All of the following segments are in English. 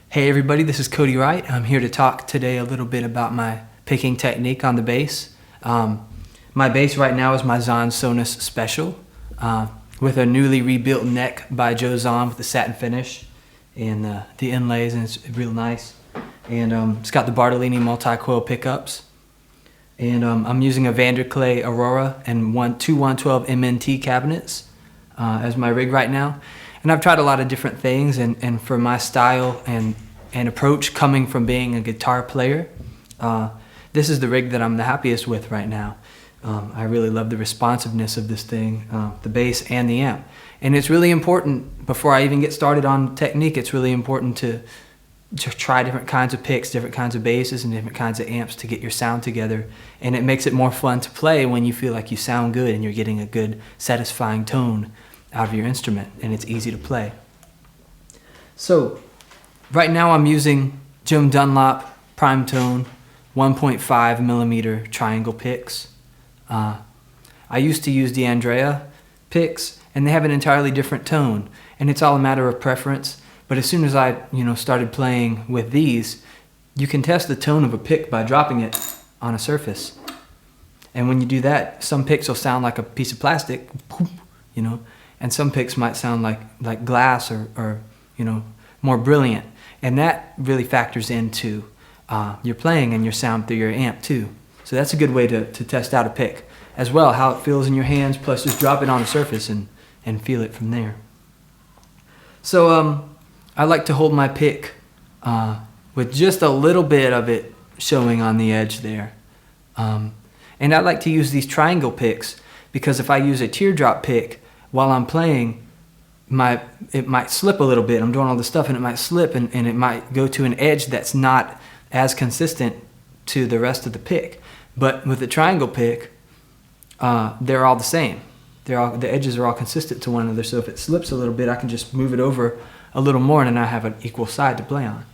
Hey everybody, this is Cody Wright. I'm here to talk today a little bit about my picking technique on the bass. My bass right now is my Zahn Sonus Special with a newly rebuilt neck by Joe Zahn with the satin finish and the inlays, and it's real nice. And it's got the Bartolini multi-coil pickups. And I'm using a Vanderkley Aurora and two 112 MNT cabinets as my rig right now. And I've tried a lot of different things, and for my style and approach coming from being a guitar player, this is the rig that I'm the happiest with right now. I really love the responsiveness of this thing, the bass and the amp. And it's really important, before I even get started on technique, it's really important to try different kinds of picks, different kinds of basses, and different kinds of amps to get your sound together. And it makes it more fun to play when you feel like you sound good and you're getting a good, satisfying tone out of your instrument, and it's easy to play. So right now I'm using Jim Dunlop Prime Tone 1.5 millimeter triangle picks. I used to use the Andrea picks, and they have an entirely different tone, and it's all a matter of preference. But as soon as I started playing with these, you can test the tone of a pick by dropping it on a surface. And when you do that, some picks will sound like a piece of plastic, and some picks might sound like glass or more brilliant. And that really factors into your playing and your sound through your amp too. So that's a good way to test out a pick as well, how it feels in your hands, plus just drop it on a surface and feel it from there. So I like to hold my pick with just a little bit of it showing on the edge there. And I like to use these triangle picks because if I use a teardrop pick while I'm playing, it might slip a little bit. I'm doing all this stuff and it might slip and it might go to an edge that's not as consistent to the rest of the pick. But with the triangle pick, they're all the same. The edges are all consistent to one another, so if it slips a little bit, I can just move it over a little more and then I have an equal side to play on.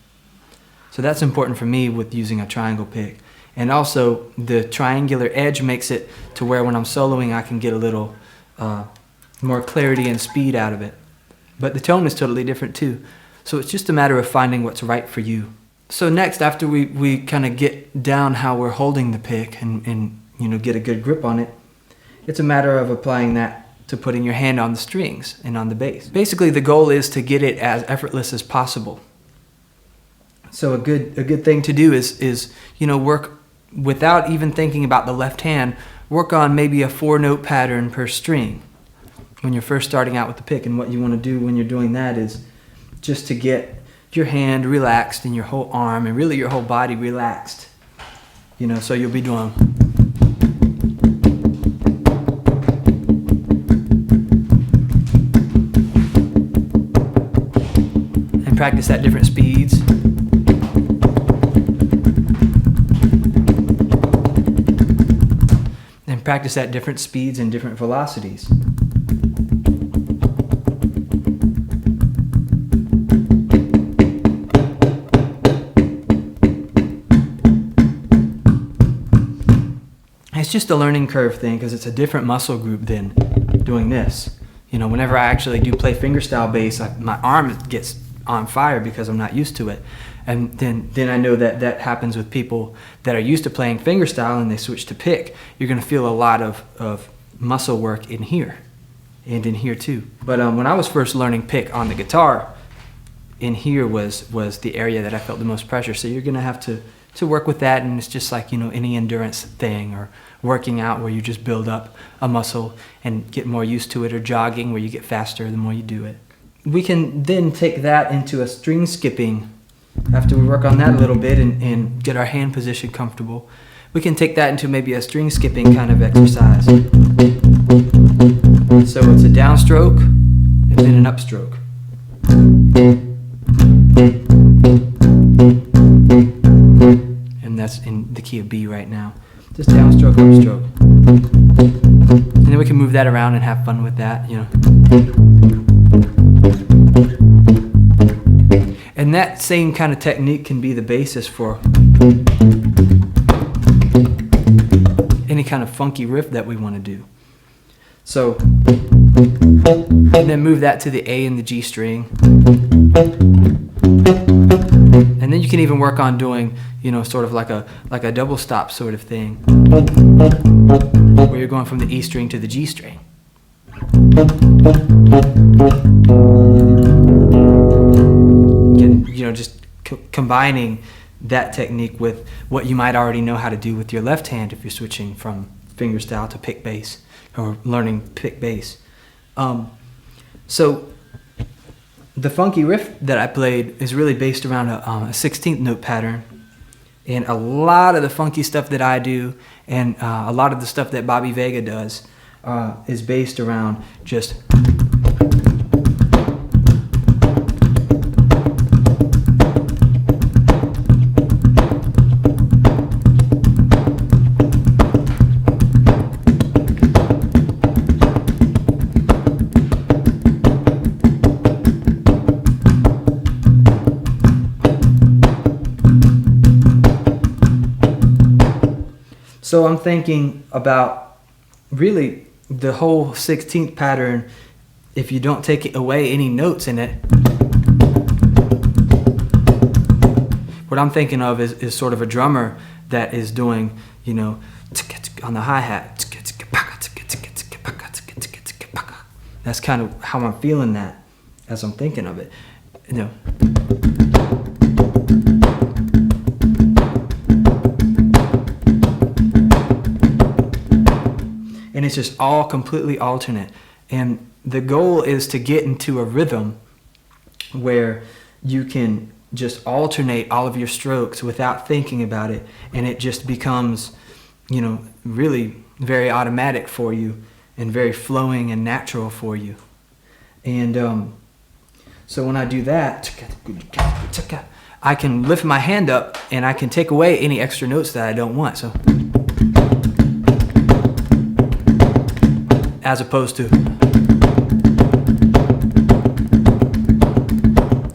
So that's important for me with using a triangle pick. And also the triangular edge makes it to where when I'm soloing I can get a little more clarity and speed out of it. But the tone is totally different too. So it's just a matter of finding what's right for you. So next, after we kind of get down how we're holding the pick and get a good grip on it, it's a matter of applying that to putting your hand on the strings and on the bass. Basically, the goal is to get it as effortless as possible. So a good thing to do is work without even thinking about the left hand. Work on maybe a 4-note pattern per string when you're first starting out with the pick. And what you want to do when you're doing that is just to get your hand relaxed and your whole arm and really your whole body relaxed. So you'll be doing and practice at different speeds. And practice at different speeds and different velocities. It's just a learning curve thing because it's a different muscle group than doing this. Whenever I actually do play fingerstyle bass, my arm gets on fire because I'm not used to it. And then I know that happens with people that are used to playing fingerstyle and they switch to pick. You're going to feel a lot of muscle work in here and in here too. But when I was first learning pick on the guitar, in here was the area that I felt the most pressure. So you're going to have to work with that, and it's just like any endurance thing or working out where you just build up a muscle and get more used to it, or jogging where you get faster the more you do it. We can then take that into a string skipping. After we work on that a little bit and get our hand position comfortable, we can take that into maybe a string skipping kind of exercise. So it's a downstroke and then an upstroke. And that's in the key of B right now. Just downstroke, upstroke. And then we can move that around and have fun with that, that same kind of technique can be the basis for any kind of funky riff that we want to do. So, and then move that to the A and the G string. And then you can even work on doing, you know, sort of like a double stop sort of thing, where you're going from the E string to the G string. You know, just combining that technique with what you might already know how to do with your left hand if you're switching from fingerstyle to pick bass or learning pick bass. So the funky riff that I played is really based around a 16th note pattern, and a lot of the funky stuff that I do and a lot of the stuff that Bobby Vega does is based around just So I'm thinking about really the whole 16th pattern. If you don't take away any notes in it, what I'm thinking of is sort of a drummer that is doing, you know, on the hi-hat. That's kind of how I'm feeling that as I'm thinking of it, you know. And it's just all completely alternate. And the goal is to get into a rhythm where you can just alternate all of your strokes without thinking about it, and it just becomes, you know, really very automatic for you and very flowing and natural for you. And so when I do that, I can lift my hand up and I can take away any extra notes that I don't want. So, as opposed to,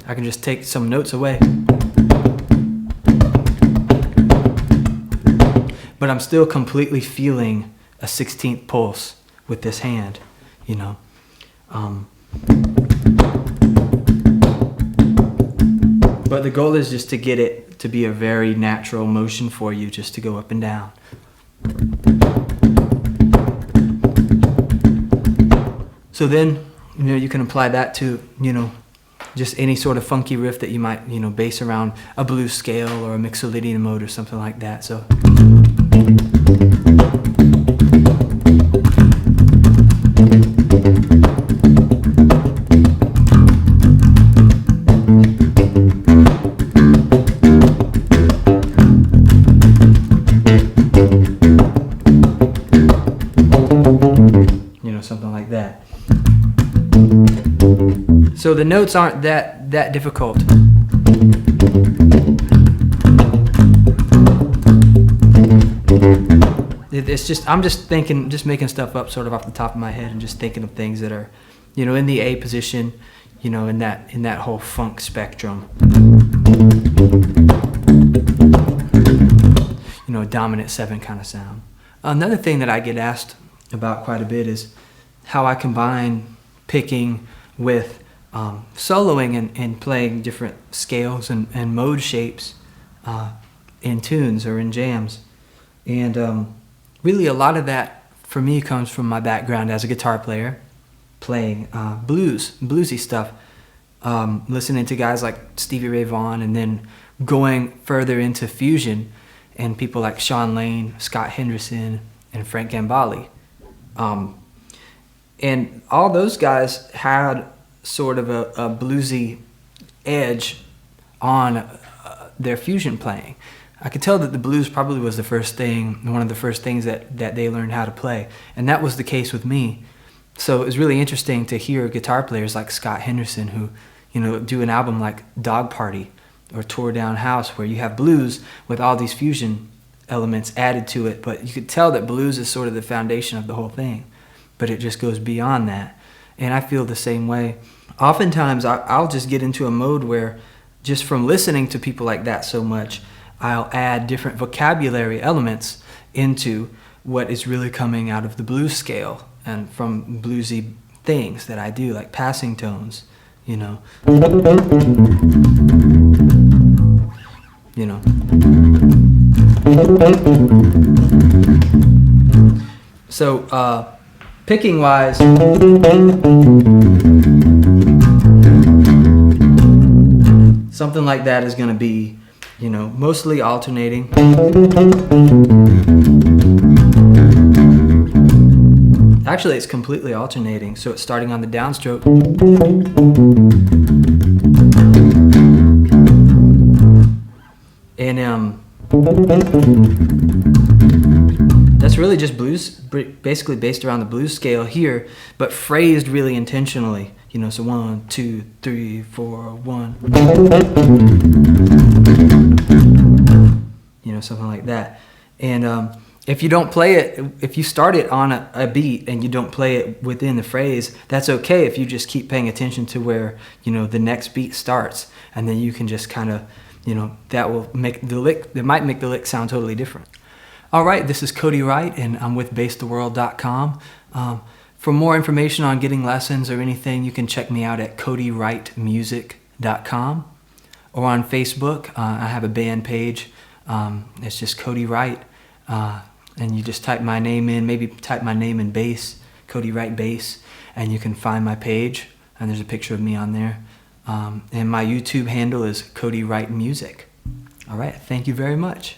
I can just take some notes away. But I'm still completely feeling a 16th pulse with this hand, you know. But the goal is just to get it to be a very natural motion for you, just to go up and down. So then, you know, you can apply that to, you know, just any sort of funky riff that you might, you know, base around a blues scale or a Mixolydian mode or something like that. So. You know, something like that. So the notes aren't that difficult. It's just, I'm just thinking, just making stuff up sort of off the top of my head and just thinking of things that are, you know, in the A position, you know, in that whole funk spectrum. You know, a dominant 7 kind of sound. Another thing that I get asked about quite a bit is how I combine picking with soloing and playing different scales and mode shapes in tunes or in jams. And really a lot of that for me comes from my background as a guitar player, playing bluesy stuff, listening to guys like Stevie Ray Vaughan, and then going further into fusion and people like Sean Lane, Scott Henderson, and Frank Gambale. And all those guys had sort of a bluesy edge on their fusion playing. I could tell that the blues probably was one of the first things that they learned how to play. And that was the case with me. So it was really interesting to hear guitar players like Scott Henderson who, you know, do an album like Dog Party or Tore Down House, where you have blues with all these fusion elements added to it. But you could tell that blues is sort of the foundation of the whole thing. But it just goes beyond that. And I feel the same way. Oftentimes, I'll just get into a mode where just from listening to people like that so much, I'll add different vocabulary elements into what is really coming out of the blues scale and from bluesy things that I do, like passing tones, you know. So, picking wise, something like that is going to be, mostly alternating. Actually, it's completely alternating. So it's starting on the downstroke. And that's really just blues, basically based around the blues scale here, but phrased really intentionally. So 1, 2, 3, 4, 1. Something like that. And if you don't play it, if you start it on a beat and you don't play it within the phrase, that's okay if you just keep paying attention to where, the next beat starts. And then you can just kind of, that will make the lick, that might make the lick sound totally different. All right, this is Cody Wright, and I'm with BassTheWorld.com. For more information on getting lessons or anything, you can check me out at CodyWrightMusic.com or on Facebook. I have a band page. It's just Cody Wright. And you just type my name in, maybe type my name in bass, Cody Wright Bass, and you can find my page, and there's a picture of me on there. And my YouTube handle is Cody Wright Music. All right, thank you very much.